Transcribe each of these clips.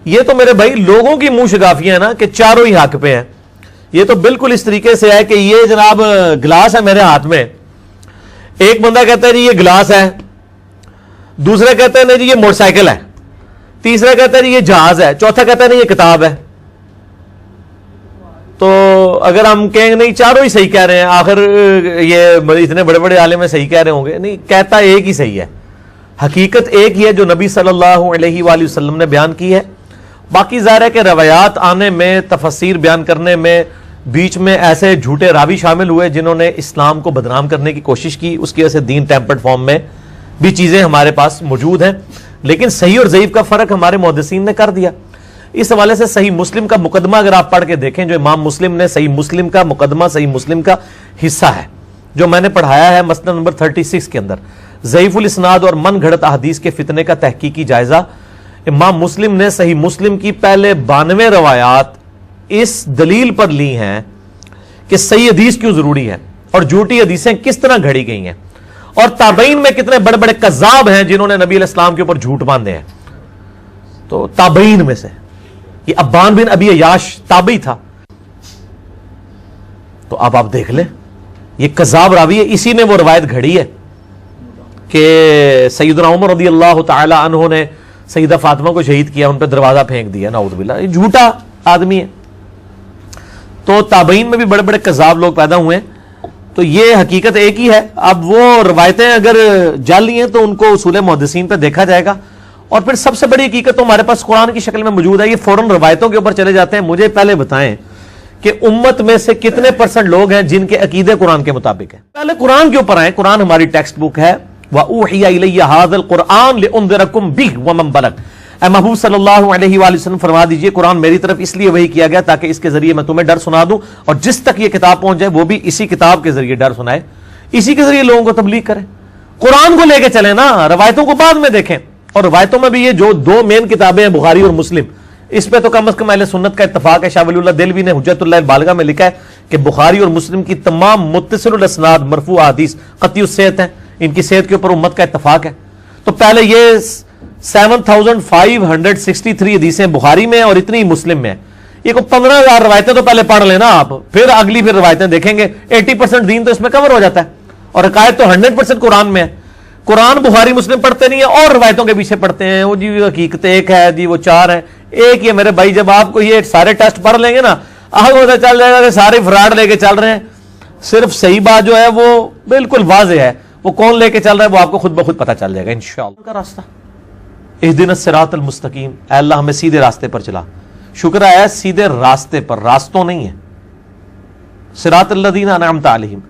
یہ تو میرے بھائی لوگوں کی منہ شگافیاں ہیں نا کہ چاروں ہی حق پہ ہیں. یہ تو بالکل اس طریقے سے ہے کہ یہ جناب گلاس ہے میرے ہاتھ میں, ایک بندہ کہتا ہے جی یہ گلاس ہے, دوسرا کہتا ہے نہیں جی یہ موٹر سائیکل ہے, تیسرا کہتا ہے جی یہ جہاز ہے, چوتھا کہتا ہے نہیں یہ کتاب ہے. تو اگر ہم کہیں گے نہیں چاروں ہی صحیح کہہ رہے ہیں, آخر یہ اتنے بڑے بڑے عالم میں صحیح کہہ رہے ہوں گے, نہیں, کہتا ایک ہی صحیح ہے, حقیقت ایک ہی ہے جو نبی صلی اللہ علیہ وآلہ وسلم نے بیان کی ہے. باقی ظاہر ہے کہ روایات آنے میں, تفسیر بیان کرنے میں بیچ میں ایسے جھوٹے راوی شامل ہوئے جنہوں نے اسلام کو بدنام کرنے کی کوشش کی, اس کی وجہ سے دین ٹیمپرڈ فارم میں بھی چیزیں ہمارے پاس موجود ہیں. لیکن صحیح اور ضعیف کا فرق ہمارے محدثین نے کر دیا. اس حوالے سے صحیح مسلم کا مقدمہ اگر آپ پڑھ کے دیکھیں, جو امام مسلم نے صحیح مسلم کا مقدمہ, صحیح مسلم کا حصہ ہے جو میں نے پڑھایا ہے مسند نمبر 36 کے اندر, ضعیف الاسناد اور من گھڑت احادیث کے فتنے کا تحقیقی جائزہ. امام مسلم نے صحیح مسلم کی پہلے 92 روایات اس دلیل پر لی ہیں کہ صحیح حدیث کیوں ضروری ہے اور جھوٹی حدیثیں کس طرح گھڑی گئی ہیں, اور تابعین میں کتنے بڑے بڑے کذاب ہیں جنہوں نے نبی علیہ السلام کے اوپر جھوٹ باندھے ہیں. تو تابعین میں سے یہ ابان بن ابی عیاش تابعی تھا. تو اب آپ دیکھ لیں یہ کذاب راوی ہے, اسی نے وہ روایت گھڑی ہے کہ سیدنا عمر رضی اللہ تعالی عنہ نے سیدہ فاطمہ کو شہید کیا, ان پہ دروازہ پھینک دیا, نعوذ باللہ, یہ جھوٹا آدمی ہے. تو تابعین میں بھی بڑے بڑے کذاب لوگ پیدا ہوئے ہیں. تو یہ حقیقت ایک ہی ہے. اب وہ روایتیں اگر جعلی ہیں تو ان کو اصول محدثین پہ دیکھا جائے گا, اور پھر سب سے بڑی حقیقت تو ہمارے پاس قرآن کی شکل میں موجود ہے. یہ فوراً روایتوں کے اوپر چلے جاتے ہیں. مجھے پہلے بتائیں کہ امت میں سے کتنے % لوگ ہیں جن کے عقیدے قرآن کے مطابق ہیں. پہلے قرآن کے اوپر آئیں. قرآن ہماری ٹیکسٹ بک ہے. وَأُوحِيَ إِلَيَّ هَذَا الْقُرْآنُ لِأُنذِرَكُم بِهِ وَمَن بَلَغَ. اے محبوب صلی اللہ علیہ وآلہ وسلم فرما دیجئے قرآن میری طرف اس لیے وحی کیا گیا تاکہ اس کے ذریعے میں تمہیں ڈر سنا دوں, اور جس تک یہ کتاب پہنچ جائے وہ بھی اسی کتاب کے ذریعے ڈر سنائے, اسی کے ذریعے لوگوں کو تبلیغ کرے. قرآن کو لے کے چلیں نا, روایتوں کو بعد میں دیکھیں. اور روایتوں میں بھی یہ جو 2 مین کتابیں ہیں بخاری اور مسلم, اس پہ تو کم از کم اہل سنت کا اتفاق ہے. شاہ ولی اللہ دہلوی نے حجت اللہ البالغہ میں لکھا ہے کہ بخاری اور مسلم کی تمام متصل الاسناد مرفوع احادیث قطعی الصحت ہیں, ان کی صحت کے اوپر امت کا اتفاق ہے. تو پہلے یہ 7563 حدیثیں بخاری میں اور اتنی مسلم میں, یہ کو 15,000 روایتیں تو پہلے پڑھ لینا آپ, پھر اگلی پھر روایتیں دیکھیں گے. 80% دین تو اس میں کور ہو جاتا ہے, اور عقائد تو 100% قرآن میں ہے. قرآن بخاری مسلم پڑھتے نہیں ہیں اور روایتوں کے پیچھے پڑھتے ہیں. وہ جی حقیقت ایک ہے جی, وہ 4 ہیں, ایک ہی ہے میرے بھائی. جب آپ کو یہ سارے ٹیسٹ پڑھ لیں گے نا, آپ کو پتہ چل جائے گا کہ سارے فراڈ لے کے چل رہے ہیں. صرف صحیح بات جو ہے وہ بالکل واضح ہے, وہ کون لے کے چل رہا ہے وہ آپ کو خود بخود پتہ چل جائے گا انشاءاللہ. کا راستہ اہدنا الصراط المستقیم, اے اللہ ہمیں سیدھے راستے پر چلا. شکر ہے سیدھے راستے پر, راستوں نہیں ہے. صراط الذین انعمت علیہم,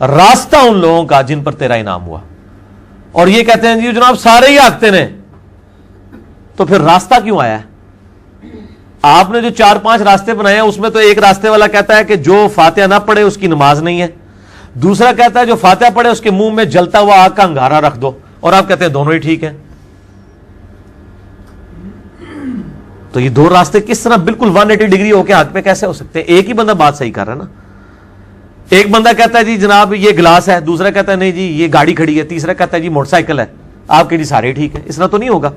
راستہ ان لوگوں کا جن پر تیرا انعام ہوا. اور یہ کہتے ہیں جی جناب سارے ہی آگتے نے, تو پھر راستہ کیوں آیا ہے؟ آپ نے جو 4-5 راستے بنائے ہیں اس میں تو ایک راستے والا کہتا ہے کہ جو فاتحہ نہ پڑھے اس کی نماز نہیں ہے, دوسرا کہتا ہے جو فاتحہ پڑھے اس کے منہ میں جلتا ہوا آگ کا انگارہ رکھ دو, اور آپ کہتے ہیں دونوں ہی ٹھیک ہیں. تو یہ 2 راستے کس طرح بالکل 180 ڈگری ہو کے ہاتھ پہ کیسے ہو سکتے ہیں؟ ایک ہی بندہ بات صحیح کر رہا ہے نا. ایک بندہ کہتا ہے جی جناب یہ گلاس ہے, دوسرا کہتا ہے نہیں جی یہ گاڑی کھڑی ہے, تیسرا کہتا ہے جی موٹر سائیکل ہے. آپ کے جی سارے ٹھیک ہے, اس طرح تو نہیں ہوگا.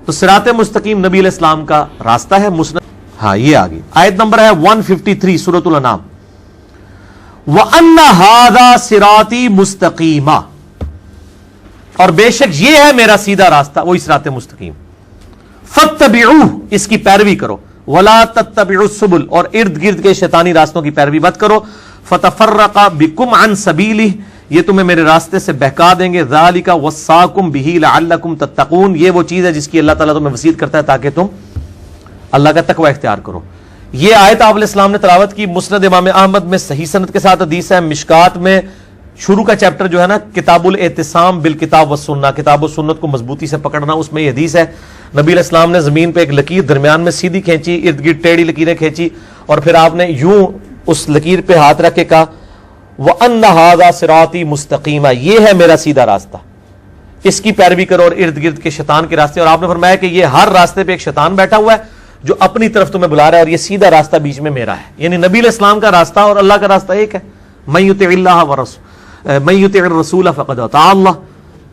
تو صراط مستقیم نبی علیہ السلام کا راستہ ہے. مسند, ہاں یہ آگے آیت نمبر ہے 153 سورۃ الانعام. وَأَنَّ هَذَا صِرَاطِي مُسْتَقِيمًا, اور بے شک یہ ہے میرا سیدھا راستہ, وہی صراط مستقیم. فَاتَّبِعُوهُ, اس کی پیروی کرو. وَلَا تَتَّبِعُوا السُّبُلَ, اور ارد گرد کے شیطانی راستوں کی پیروی مت کرو. فَتَفَرَّقَ بِكُمْ عَنْ سَبِيلِهِ, یہ تمہیں میرے راستے سے بہکا دیں گے. ذَلِكَ وَصَّاكُمْ بِهِ لَعَلَّكُمْ تَتَّقُونَ, یہ وہ چیز ہے جس کی اللہ تعالیٰ تمہیں وصیت کرتا ہے تاکہ تم اللہ کا تقوی اختیار کرو. یہ آیت آپ علیہ السلام نے تلاوت کی. مسند امام احمد میں صحیح سند کے ساتھ حدیث ہے. مشکات میں شروع کا چیپٹر جو ہے نا, کتاب الاعتصام بالکتاب والسنہ, کتاب و سنت کو مضبوطی سے پکڑنا, اس میں یہ حدیث ہے. نبی علیہ السلام نے زمین پہ ایک لکیر درمیان میں سیدھی کھینچی, ارد گرد ٹیڑھی لکیریں کھینچی, اور پھر آپ نے یوں اس لکیر پہ ہاتھ رکھ کے کہا وَأَنَّ هَذَا صِرَاطِي مُسْتَقِيمًا, یہ ہے میرا سیدھا راستہ, اس کی پیروی کرو, اور ارد گرد کے شیطان کے راستے. اور آپ نے فرمایا کہ یہ ہر راستے پہ ایک شیطان بیٹھا ہوا ہے جو اپنی طرف تمہیں بلا رہا ہے, اور یہ سیدھا راستہ بیچ میں میرا ہے. یعنی نبی علیہ السلام کا راستہ اور اللہ کا راستہ ایک ہے. مَن يُطِعِ اللَّهَ وَرَسُولَهُ مَن يُطِعِ الرَّسُولَ فَقَدْ أَطَاعَ اللَّهَ.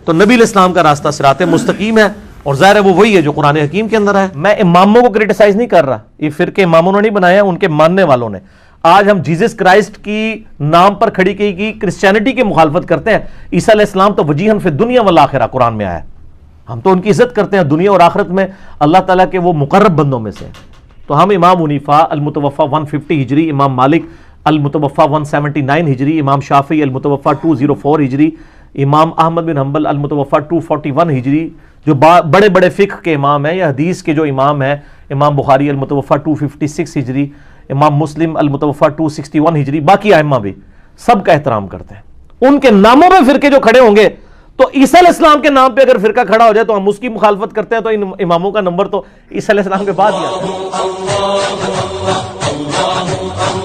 تو نبی علیہ السلام کا راستہ صراط مستقیم ہے, اور ظاہر ہے وہ وہی ہے جو قرآن حکیم کے اندر ہے. میں اماموں کو کریٹیسائز نہیں کر رہا، یہ فرقے اماموں نے نہیں بنایا، ان کے ماننے والوں نے. آج ہم جیزس کرائسٹ کی نام پر کھڑی کی کرسچینٹی کی مخالفت کرتے ہیں. عیسیٰ علیہ السلام تو وجیہن فی الدنیا والآخرہ قرآن میں آیا ہے، ہم تو ان کی عزت کرتے ہیں دنیا اور آخرت میں، اللہ تعالیٰ کے وہ مقرب بندوں میں سے. تو ہم امام حنیفہ المتوفی 150 ہجری، امام مالک المتوفی 179 ہجری، امام شافعی المتوفی 204 ہجری، امام احمد بن حنبل المتوفی 241 ہجری جو بڑے بڑے فقہ کے امام ہیں، یا حدیث کے جو امام ہیں، امام بخاری المتوفی 256 ہجری، امام مسلم المتوفی 261 ہجری، باقی ائمہ بھی سب کا احترام کرتے ہیں. ان کے ناموں پہ فرقے جو کھڑے ہوں گے، تو عیسیٰ علیہ السلام کے نام پہ اگر فرقہ کھڑا ہو جائے تو ہم اس کی مخالفت کرتے ہیں، تو ان اماموں کا نمبر تو عیسیٰ علیہ السلام کے بعد ہی آتا ہے.